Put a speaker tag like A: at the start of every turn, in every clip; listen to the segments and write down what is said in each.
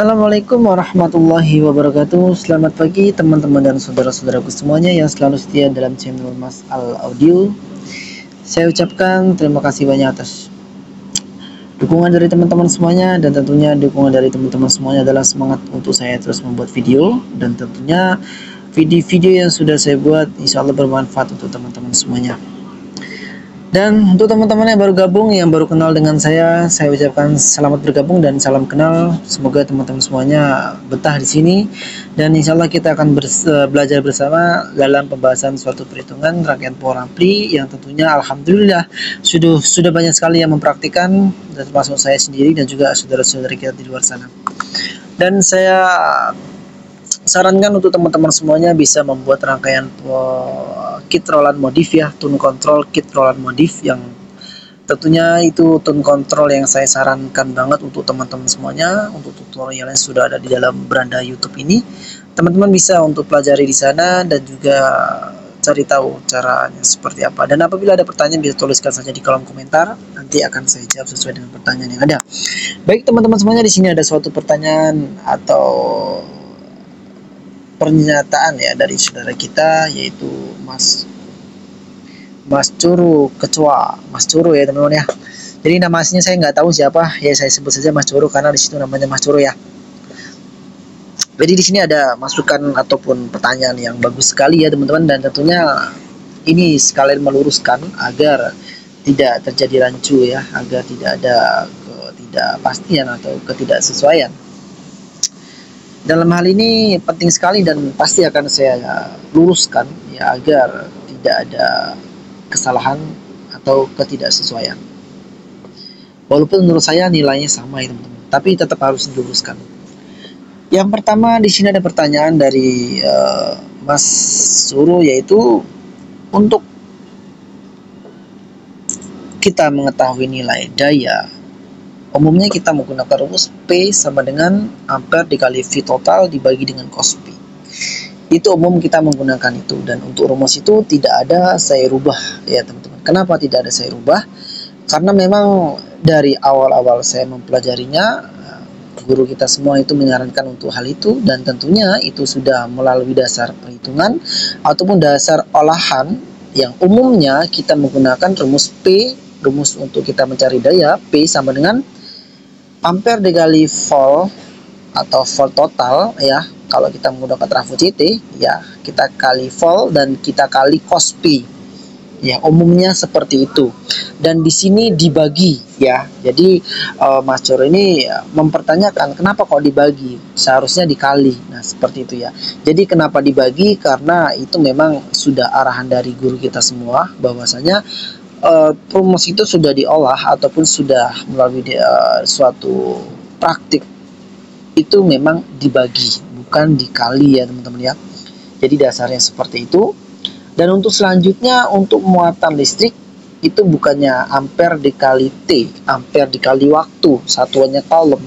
A: Assalamualaikum warahmatullahi wabarakatuh. Selamat pagi teman-teman dan saudara-saudaraku semuanya yang selalu setia dalam channel Mas Al Audio. Saya ucapkan terima kasih banyak atas dukungan dari teman-teman semuanya, dan tentunya dukungan dari teman-teman semuanya adalah semangat untuk saya terus membuat video, dan tentunya video-video yang sudah saya buat insya Allah bermanfaat untuk teman-teman semuanya. Dan untuk teman-teman yang baru gabung, yang baru kenal dengan saya ucapkan selamat bergabung dan salam kenal. Semoga teman-teman semuanya betah di sini, dan insya Allah kita akan belajar bersama dalam pembahasan suatu perhitungan rangkaian power ampli yang tentunya alhamdulillah sudah banyak sekali yang mempraktikkan, dan termasuk saya sendiri dan juga saudara-saudara kita di luar sana. Dan saya sarankan untuk teman-teman semuanya bisa membuat rangkaian kit Roland modif ya, tune control kit Roland modif, yang tentunya itu tune control yang saya sarankan banget untuk teman-teman semuanya. Untuk tutorial yang sudah ada di dalam beranda YouTube ini, teman-teman bisa untuk pelajari di sana dan juga cari tahu caranya seperti apa. Dan apabila ada pertanyaan bisa tuliskan saja di kolom komentar, nanti akan saya jawab sesuai dengan pertanyaan yang ada. Baik teman-teman semuanya, di sini ada suatu pertanyaan atau pernyataan ya dari saudara kita, yaitu Mas Curu Kecoa, Mas Curu ya teman-teman ya. Jadi nama aslinya saya nggak tahu siapa ya, saya sebut saja Mas Curu karena di situ namanya Mas Curu ya. Jadi di sini ada masukan ataupun pertanyaan yang bagus sekali ya teman-teman, dan tentunya ini sekalian meluruskan agar tidak terjadi rancu ya, agar tidak ada ketidakpastian atau ketidaksesuaian. Dalam hal ini penting sekali dan pasti akan saya luruskan ya, agar tidak ada kesalahan atau ketidaksesuaian. Walaupun menurut saya nilainya sama ya teman-teman, tapi tetap harus diluruskan. Yang pertama di sini ada pertanyaan dari Mas Suru, yaitu untuk kita mengetahui nilai daya, umumnya kita menggunakan rumus P sama dengan ampere dikali V total dibagi dengan cos P. Itu umum kita menggunakan itu, dan untuk rumus itu tidak ada saya rubah ya teman-teman. Kenapa tidak ada saya rubah? Karena memang dari awal-awal saya mempelajarinya, guru kita semua itu menyarankan untuk hal itu, dan tentunya itu sudah melalui dasar perhitungan ataupun dasar olahan yang umumnya kita menggunakan rumus P, rumus untuk kita mencari daya P sama dengan ampere dikali volt atau volt total ya. Kalau kita menggunakan trafo CT ya, kita kali volt dan kita kali cos P ya, umumnya seperti itu. Dan di sini dibagi ya. Jadi Mas Coro ini mempertanyakan kenapa kok dibagi, seharusnya dikali. Nah seperti itu ya. Jadi kenapa dibagi, karena itu memang sudah arahan dari guru kita semua bahwasanya rumus itu sudah diolah ataupun sudah melalui suatu praktik itu memang dibagi, bukan dikali ya teman-teman ya. Jadi dasarnya seperti itu. Dan untuk selanjutnya, untuk muatan listrik itu bukannya ampere dikali T, ampere dikali waktu, satuannya coulomb.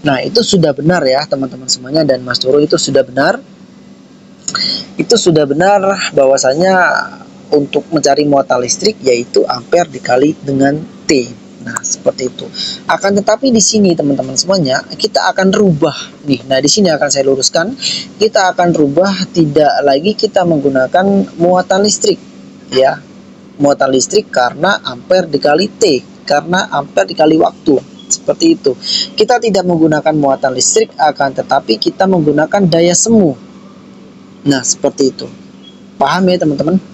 A: Nah itu sudah benar ya teman-teman semuanya, dan Mas Turo itu sudah benar. Itu sudah benar bahwasanya untuk mencari muatan listrik yaitu ampere dikali dengan T. Nah seperti itu. Akan tetapi di sini teman-teman semuanya kita akan rubah nih. Nah di sini akan saya luruskan, kita akan rubah, tidak lagi kita menggunakan muatan listrik ya, muatan listrik karena ampere dikali T, karena ampere dikali waktu. Seperti itu. Kita tidak menggunakan muatan listrik, akan tetapi kita menggunakan daya semu. Nah seperti itu. Paham ya teman-teman?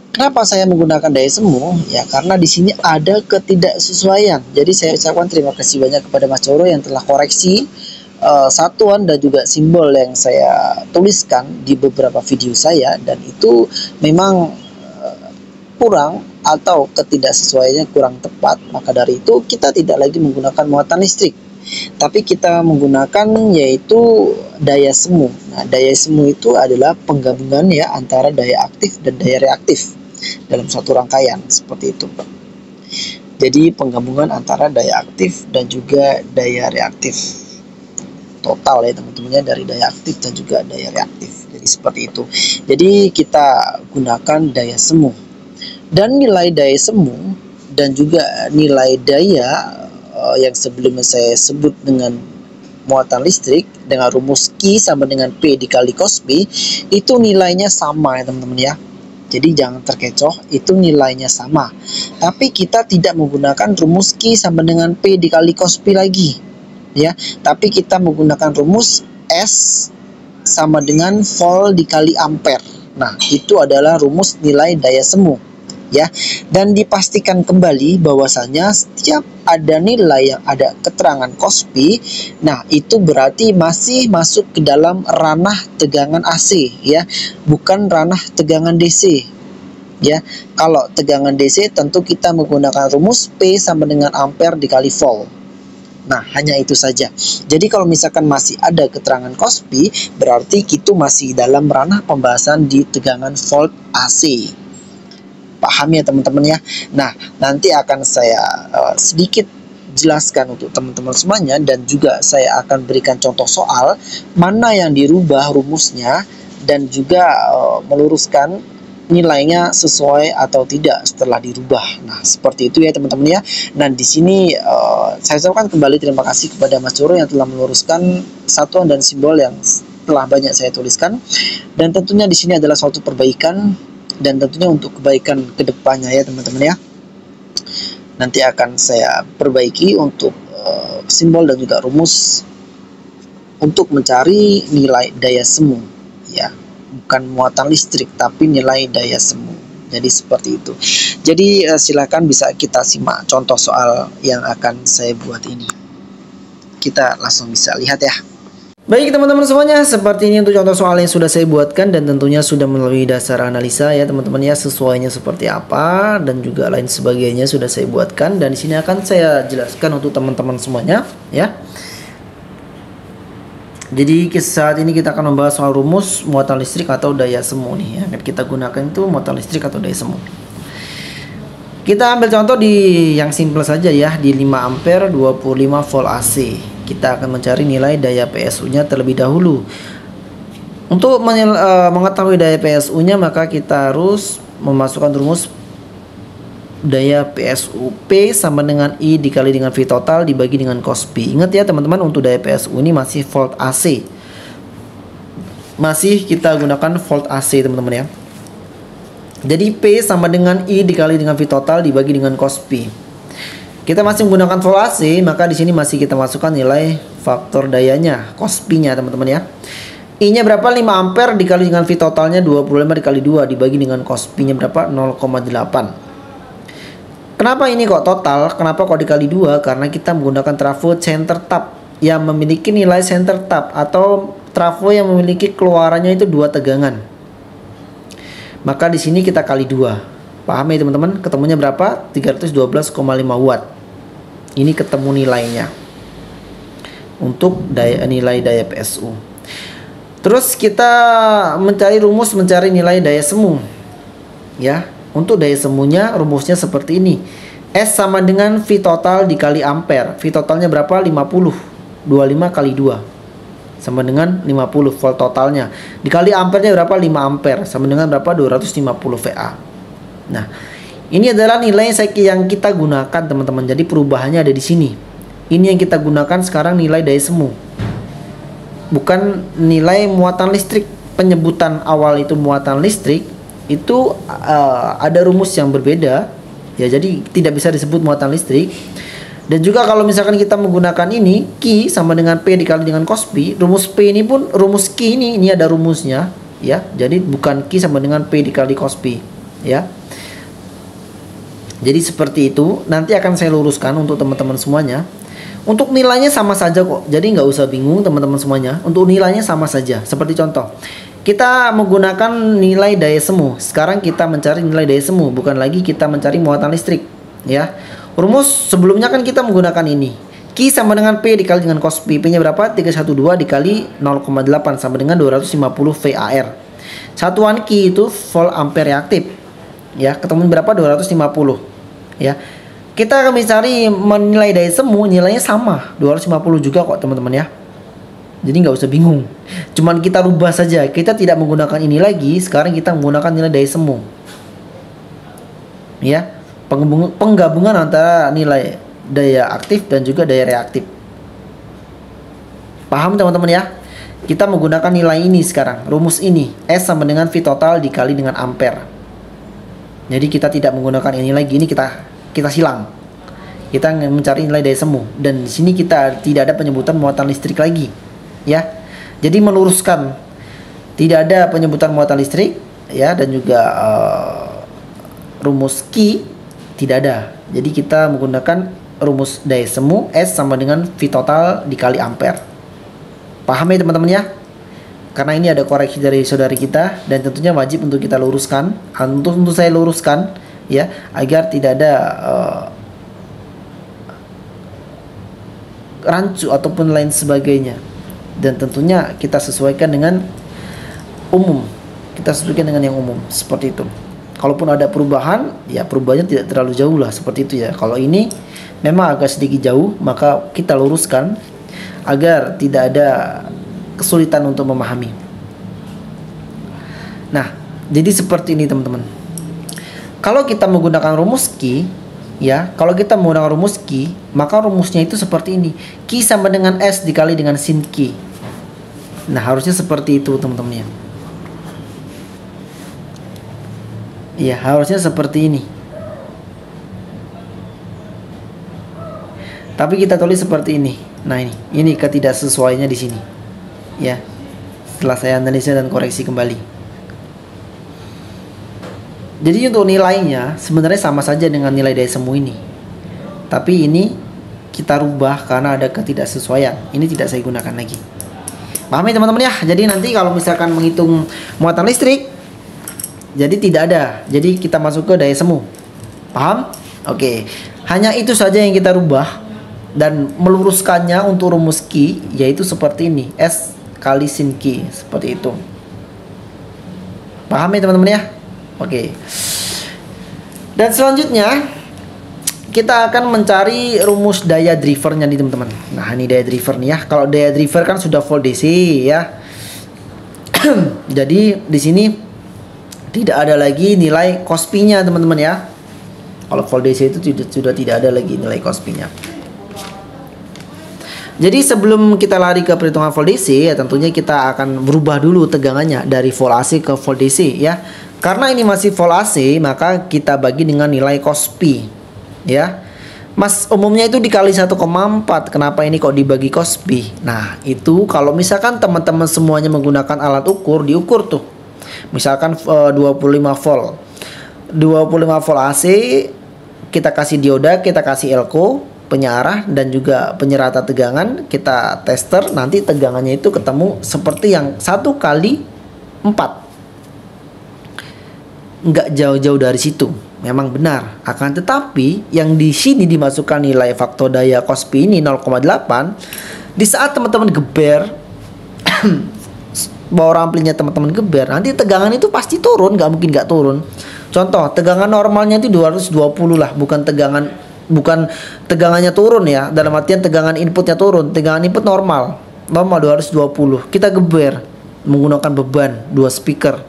A: Kenapa saya menggunakan daya semu? Ya karena di sini ada ketidaksesuaian. Jadi saya ucapkan terima kasih banyak kepada Mas Coro yang telah koreksi satuan dan juga simbol yang saya tuliskan di beberapa video saya, dan itu memang kurang atau ketidaksesuaiannya kurang tepat. Maka dari itu kita tidak lagi menggunakan muatan listrik, tapi kita menggunakan yaitu daya semu. Nah daya semu itu adalah penggabungan ya antara daya aktif dan daya reaktif dalam satu rangkaian, seperti itu. Jadi penggabungan antara daya aktif dan juga daya reaktif total ya teman-temannya, dari daya aktif dan juga daya reaktif. Jadi seperti itu. Jadi kita gunakan daya semu, dan nilai daya semu dan juga nilai daya yang sebelumnya saya sebut dengan muatan listrik dengan rumus Q sama dengan P dikali cos P itu nilainya sama ya teman-teman ya. Jadi jangan terkecoh, itu nilainya sama. Tapi kita tidak menggunakan rumus Q sama dengan P dikali cos P lagi ya. Tapi kita menggunakan rumus S sama dengan volt dikali ampere. Nah, itu adalah rumus nilai daya semu ya. Dan dipastikan kembali bahwasanya setiap ada nilai yang ada keterangan cos P, nah itu berarti masih masuk ke dalam ranah tegangan AC ya, bukan ranah tegangan DC ya. Kalau tegangan DC tentu kita menggunakan rumus P sama dengan ampere dikali volt. Nah, hanya itu saja. Jadi kalau misalkan masih ada keterangan cos P, berarti itu masih dalam ranah pembahasan di tegangan volt AC. Paham ya teman-teman ya. Nah, nanti akan saya sedikit jelaskan untuk teman-teman semuanya, dan juga saya akan berikan contoh soal mana yang dirubah rumusnya, dan juga meluruskan nilainya sesuai atau tidak setelah dirubah. Nah, seperti itu ya teman-teman ya. Nah, di sini saya ucapkan kembali terima kasih kepada Mas Joro yang telah meluruskan satuan dan simbol yang telah banyak saya tuliskan, dan tentunya di sini adalah suatu perbaikan dan tentunya untuk kebaikan kedepannya ya teman-teman ya. Nanti akan saya perbaiki untuk simbol dan juga rumus untuk mencari nilai daya semu ya, bukan muatan listrik tapi nilai daya semu. Jadi seperti itu. Jadi silakan bisa kita simak contoh soal yang akan saya buat ini. Kita langsung bisa lihat ya. Baik teman-teman semuanya, seperti ini untuk contoh soal yang sudah saya buatkan, dan tentunya sudah melalui dasar analisa ya teman-teman ya, sesuainya seperti apa dan juga lain sebagainya sudah saya buatkan, dan di sini akan saya jelaskan untuk teman-teman semuanya ya. Jadi saat ini kita akan membahas soal rumus muatan listrik atau daya semu nih ya. Kita gunakan itu muatan listrik atau daya semu. Kita ambil contoh di yang simple saja ya, di 5 ampere 25 volt AC. Kita akan mencari nilai daya PSU-nya terlebih dahulu. Untuk mengetahui daya PSU-nya, maka kita harus memasukkan rumus daya PSU P sama dengan I dikali dengan V total dibagi dengan cos P. Ingat ya teman-teman, untuk daya PSU ini masih volt AC. Masih kita gunakan volt AC teman-teman ya. Jadi P sama dengan I dikali dengan V total dibagi dengan cos P. Kita masih menggunakan volt AC, maka di sini masih kita masukkan nilai faktor dayanya, cos P-nya teman-teman ya. I-nya berapa? 5 ampere dikali dengan V totalnya 25 dikali 2 dibagi dengan cos P-nya berapa? 0,8. Kenapa ini kok total? Kenapa kok dikali 2? Karena kita menggunakan trafo center tap yang memiliki nilai center tap, atau trafo yang memiliki keluarannya itu 2 tegangan. Maka di sini kita kali 2. Paham ya teman-teman? Ketemunya berapa? 312,5 watt. Ini ketemu nilainya untuk nilai daya PSU. Terus kita mencari nilai daya semu ya. Untuk daya semunya rumusnya seperti ini. S sama dengan V total dikali ampere. V totalnya berapa? 50. 25 kali 2 sama dengan 50 volt totalnya. Dikali ampernya berapa? 5 ampere sama dengan berapa? 250 VA. Nah, ini adalah nilai yang kita gunakan teman-teman. Jadi perubahannya ada di sini. Ini yang kita gunakan sekarang nilai daya semu, bukan nilai muatan listrik. Penyebutan awal itu muatan listrik itu ada rumus yang berbeda ya, jadi tidak bisa disebut muatan listrik. Dan juga kalau misalkan kita menggunakan ini Q sama dengan P dikali dengan cos P, rumus P ini pun rumus Q ini ada rumusnya ya. Jadi bukan Q sama dengan P dikali cos P ya. Jadi seperti itu, nanti akan saya luruskan untuk teman-teman semuanya. Untuk nilainya sama saja kok, jadi nggak usah bingung teman-teman semuanya. Untuk nilainya sama saja. Seperti contoh, kita menggunakan nilai daya semu. Sekarang kita mencari nilai daya semu, bukan lagi kita mencari muatan listrik ya. Rumus sebelumnya kan kita menggunakan ini, Q sama dengan P dikali dengan cos P. P-nya berapa? 312 dikali 0,8 sama dengan 250 VAR. Satuan Q itu volt ampere reaktif ya. Ketemu berapa? 250 ya. Kita akan mencari menilai daya semu, nilainya sama 250 juga kok teman-teman ya. Jadi nggak usah bingung, cuman kita rubah saja. Kita tidak menggunakan ini lagi, sekarang kita menggunakan nilai daya semu ya. Penggabungan antara nilai daya aktif dan juga daya reaktif. Paham teman-teman ya? Kita menggunakan nilai ini sekarang, rumus ini, S sama dengan V total dikali dengan ampere. Jadi kita tidak menggunakan ini lagi, ini kita silang. Kita mencari nilai daya semu, dan di sini kita tidak ada penyebutan muatan listrik lagi, ya. Jadi meluruskan, tidak ada penyebutan muatan listrik, ya, dan juga rumus Q tidak ada. Jadi kita menggunakan rumus daya semu S sama dengan V total dikali ampere. Paham ya teman-teman ya? Karena ini ada koreksi dari saudari kita, dan tentunya wajib untuk kita luruskan. Untuk saya luruskan, ya, agar tidak ada rancu ataupun lain sebagainya. Dan tentunya kita sesuaikan dengan umum, kita sesuaikan dengan yang umum, seperti itu. Kalaupun ada perubahan, ya perubahannya tidak terlalu jauh lah, seperti itu ya. Kalau ini memang agak sedikit jauh, maka kita luruskan agar tidak ada kesulitan untuk memahami. Nah, jadi seperti ini teman-teman. Kalau kita menggunakan rumus Q, ya, kalau kita menggunakan rumus Q, maka rumusnya itu seperti ini. Q sama dengan S dikali dengan sin Q. Nah, harusnya seperti itu teman-teman ya. Iya, harusnya seperti ini. Tapi kita tulis seperti ini. Nah, ini ketidaksesuaiannya di sini. Ya. Setelah saya analisa dan koreksi kembali. Jadi untuk nilainya sebenarnya sama saja dengan nilai daya semu ini. Tapi ini kita rubah karena ada ketidaksesuaian. Ini tidak saya gunakan lagi. Paham ya teman-teman ya? Jadi nanti kalau misalkan menghitung muatan listrik, jadi tidak ada. Jadi kita masuk ke daya semu. Paham? Oke. Hanya itu saja yang kita rubah. Dan meluruskannya untuk rumus Q, yaitu seperti ini. S kali sin Q. Seperti itu. Paham ya teman-teman ya? Oke. Dan selanjutnya kita akan mencari rumus daya drivernya nih teman-teman. Nah, ini daya driver nih ya. Kalau daya driver kan sudah volt DC ya. Jadi di sini tidak ada lagi nilai cos P-nya teman-teman ya. Kalau volt DC itu sudah tidak ada lagi nilai cos P-nya. Jadi sebelum kita lari ke perhitungan volt DC, ya tentunya kita akan berubah dulu tegangannya dari volt AC ke volt DC ya. Karena ini masih volt AC, maka kita bagi dengan nilai cos P. Ya, Mas, umumnya itu dikali 1,4. Kenapa ini kok dibagi cos P? Nah, itu kalau misalkan teman-teman semuanya menggunakan alat ukur, diukur tuh. Misalkan 25 volt. 25 volt AC, kita kasih dioda, kita kasih elko, penyiarah dan juga penyerata tegangan, kita tester, nanti tegangannya itu ketemu seperti yang 1 kali 4. Nggak jauh-jauh dari situ. Memang benar, akan tetapi yang di sini dimasukkan nilai faktor daya cos P ini 0,8. Di saat teman-teman geber bawah amplinya teman-teman geber, nanti tegangan itu pasti turun, nggak mungkin nggak turun. Contoh, tegangan normalnya itu 220 lah, bukan tegangannya turun ya, dalam artian tegangan inputnya turun. Tegangan input normal 220. Kita geber menggunakan beban 2 speaker,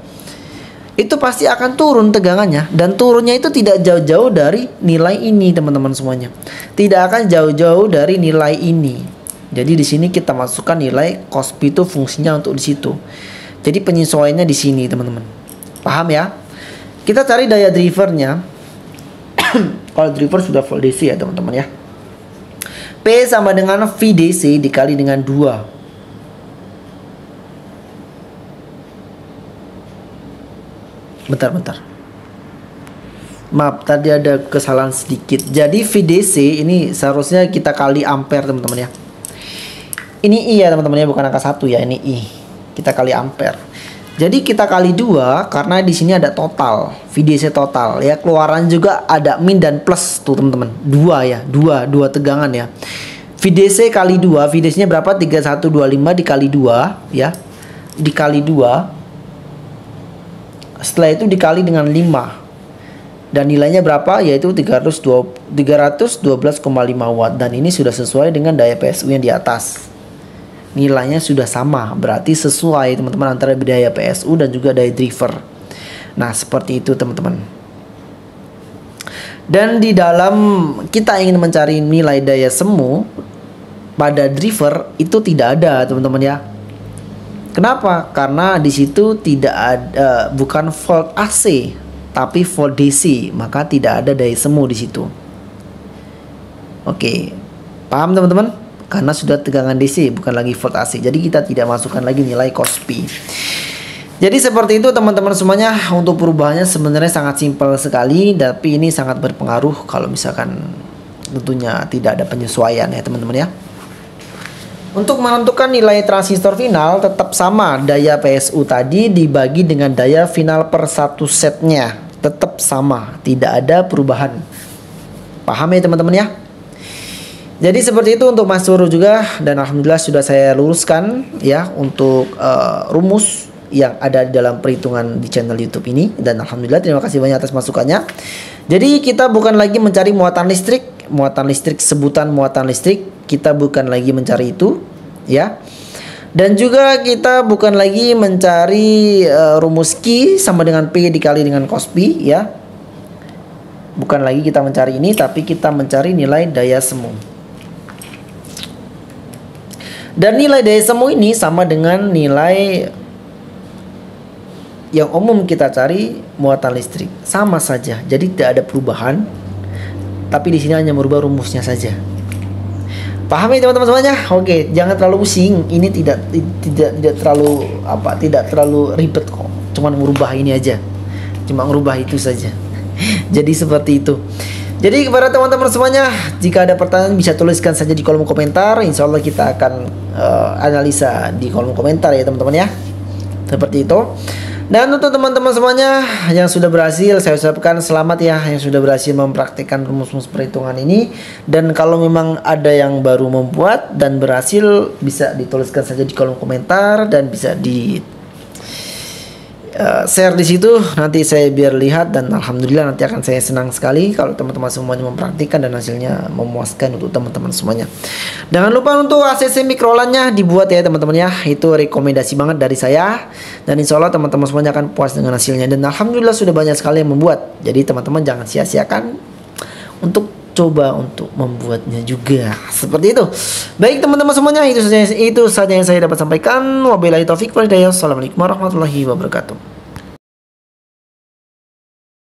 A: itu pasti akan turun tegangannya, dan turunnya itu tidak jauh-jauh dari nilai ini teman-teman semuanya. Tidak akan jauh-jauh dari nilai ini. Jadi di sini kita masukkan nilai cos P itu fungsinya untuk di situ. Jadi penyesuaiannya di sini teman-teman. Paham ya? Kita cari daya drivernya. Kalau driver sudah volt DC ya teman-teman ya. P sama dengan V DC dikali dengan 2. Bentar. Maaf, tadi ada kesalahan sedikit. Jadi VDC ini seharusnya kita kali ampere teman-teman ya. Ini I ya teman-teman ya, bukan angka 1 ya, ini I. Kita kali ampere. Jadi kita kali 2 karena di sini ada total, VDC total ya. Keluaran juga ada min dan plus tuh teman-teman. 2 ya, 2 tegangan ya. VDC kali 2, VDC-nya berapa? 3125 dikali 2 ya. Dikali 2. Setelah itu dikali dengan 5. Dan nilainya berapa? Yaitu 312,5 watt. Dan ini sudah sesuai dengan daya PSU yang di atas. Nilainya sudah sama. Berarti sesuai teman-teman antara daya PSU dan juga daya driver. Nah, seperti itu teman-teman. Dan di dalam kita ingin mencari nilai daya semu, pada driver itu tidak ada, teman-teman ya. Kenapa? Karena di situ tidak ada, bukan volt AC tapi volt DC, maka tidak ada daya semu di situ. Oke, paham teman-teman? Karena sudah tegangan DC, bukan lagi volt AC. Jadi kita tidak masukkan lagi nilai Kospi. Jadi seperti itu teman-teman semuanya. Untuk perubahannya sebenarnya sangat simpel sekali, tapi ini sangat berpengaruh kalau misalkan tentunya tidak ada penyesuaian ya teman-teman ya. Untuk menentukan nilai transistor final tetap sama, daya PSU tadi dibagi dengan daya final per satu setnya, tetap sama, tidak ada perubahan. Paham ya teman-teman ya? Jadi seperti itu untuk Mas Suruh juga, dan alhamdulillah sudah saya luruskan ya untuk rumus yang ada di dalam perhitungan di channel YouTube ini, dan alhamdulillah terima kasih banyak atas masukannya. Jadi kita bukan lagi mencari muatan listrik, sebutan muatan listrik, kita bukan lagi mencari itu ya. Dan juga kita bukan lagi mencari rumus Q sama dengan P dikali dengan cos P ya. Bukan lagi kita mencari ini, tapi kita mencari nilai daya semu. Dan nilai daya semu ini sama dengan nilai yang umum kita cari muatan listrik, sama saja. Jadi tidak ada perubahan, tapi di sini hanya merubah rumusnya saja. Paham ya teman-teman semuanya? Oke, jangan terlalu pusing. Ini tidak terlalu ribet kok. Cuman merubah ini aja. Cuma merubah itu saja. Jadi seperti itu. Jadi kepada teman-teman semuanya, jika ada pertanyaan bisa tuliskan saja di kolom komentar. Insya Allah kita akan analisa di kolom komentar ya teman-teman ya. Seperti itu. Dan untuk teman-teman semuanya yang sudah berhasil, saya ucapkan selamat ya, yang sudah berhasil mempraktikkan rumus-rumus perhitungan ini. Dan kalau memang ada yang baru membuat dan berhasil, bisa dituliskan saja di kolom komentar dan bisa di share di situ. Nanti saya biar lihat, dan alhamdulillah nanti akan saya senang sekali kalau teman-teman semuanya mempraktikkan dan hasilnya memuaskan untuk teman-teman semuanya. Jangan lupa untuk ACC mikrolannya dibuat ya teman-teman ya. Itu rekomendasi banget dari saya, dan insya Allah teman-teman semuanya akan puas dengan hasilnya. Dan alhamdulillah sudah banyak sekali yang membuat. Jadi teman-teman jangan sia-siakan untuk coba untuk membuatnya juga. Seperti itu. Baik teman-teman semuanya, itu saja yang saya dapat sampaikan. Wabillahi taufik wal hidayah. Assalamualaikum warahmatullahi wabarakatuh.